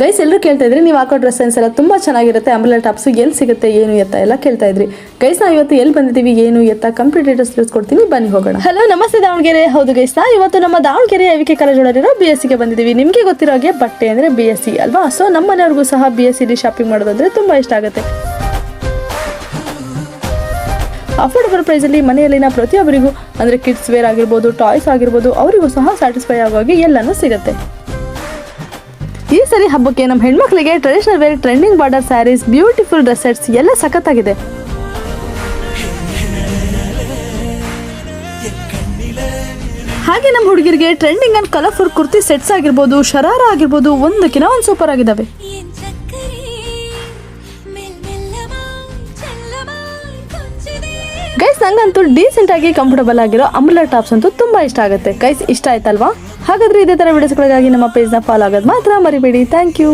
Guys ಎಲ್ಲರೂ ಕೇಳ್ತಾ ಇದ್ರಿ ನೀವು ಹಾಕೋ ಡ್ರೆಸ್ ಸೆನ್ಸ್ ಎಲ್ಲ ತುಂಬಾ ಚೆನ್ನಾಗಿರುತ್ತೆ, ಅಂಬ್ರೆಲಾ ಟಾಪ್ಸ್ ಎಲ್ಲಿ ಸಿಗುತ್ತೆ ಏನು ಎತ್ತ ಎಲ್ಲ ಕೇಳ್ತಾ ಇದ್ರಿ. ಗೈಸ್ ನಾವು ಇವತ್ತು ಎಲ್ಲಿ ಬಂದಿದ್ದೀವಿ ಏನು ಎತ್ತ ಕಂಪ್ಲೀಟ್ ಡೀಟೇಲ್ಸ್ ತಿಳಿಸ್ಕೊಡ್ತೀನಿ, ಬನ್ನಿ ಹೋಗೋಣ. ಹಲೋ ನಮಸ್ತೆ ದಾವಣಗೆರೆ. ಹೌದು ಗೈಸ್ ಇವತ್ತು ನಮ್ಮ ದಾವಣಗೆರೆ ಐವಿಕೆ ಕಾಲೇಜ್ ಒಳಗಿರೋ BSc ಗೆ ಬಂದಿದ್ದೀವಿ. ನಿಮಗೆ ಗೊತ್ತಿರೋ ಹಾಗೆ ಬಟ್ಟೆ ಅಂದ್ರೆ BSc ಅಲ್ವಾ, ಸೊ ನಮ್ಮ ಮನೆಯವ್ರಿಗೂ ಸಹ BSc ಶಾಪಿಂಗ್ ಮಾಡೋದಂದ್ರೆ ತುಂಬಾ ಇಷ್ಟ ಆಗುತ್ತೆ. ಅಫೋರ್ಡಬಲ್ ಪ್ರೈಸಲ್ಲಿ ಮನೆಯಲ್ಲಿನ ಪ್ರತಿಯೊಬ್ಬರಿಗೂ ಅಂದರೆ ಕಿಡ್ಸ್ ವೇರ್ ಆಗಿರ್ಬೋದು, ಟಾಯ್ಸ್ ಆಗಿರ್ಬೋದು, ಅವರಿಗೂ ಸಹ ಸ್ಯಾಟಿಸ್ಫೈ ಆಗೋಗಿ ಎಲ್ಲನೂ ಸಿಗುತ್ತೆ. ಈ ಸರಿ ಹಬ್ಬಕ್ಕೆ ನಮ್ಮ ಹೆಣ್ಮಕ್ಳಿಗೆ traditional wear, trending border saris, beautiful dress sets ಎಲ್ಲ ಸಖತ್ತಾಗಿದೆ. ಹಾಗೆ ನಮ್ಮ ಹುಡುಗಿರಿಗೆ trending and colourful kurti sets ಆಗಿರ್ಬೋದು, ಶರಾರ ಆಗಿರ್ಬೋದು, ಒಂದಕ್ಕಿಂತ ಒಂದು ಸೂಪರ್ ಆಗಿದ್ದಾವೆ. ಗೈಸ್ ನಂಗಂತೂ ಡೀಸೆಂಟ್ ಆಗಿ ಕಂಫರ್ಟಬಲ್ ಆಗಿರೋ ಅಂಬ್ರೆಲಾ ಟಾಪ್ಸ್ ಅಂತೂ ತುಂಬಾ ಇಷ್ಟ ಆಗುತ್ತೆ. ಗೈಸ್ ಇಷ್ಟ ಆಯ್ತಲ್ವಾ? ಹಾಗಾದ್ರೆ ಇದೇ ತರ ವಿಡಿಯೋಸ್ಗಳಿಗಾಗಿ ನಮ್ಮ ಪೇಜ್ನ ಫಾಲೋ ಆಗೋದು ಮಾತ್ರ ಮರಿಬೇಡಿ. Thank you.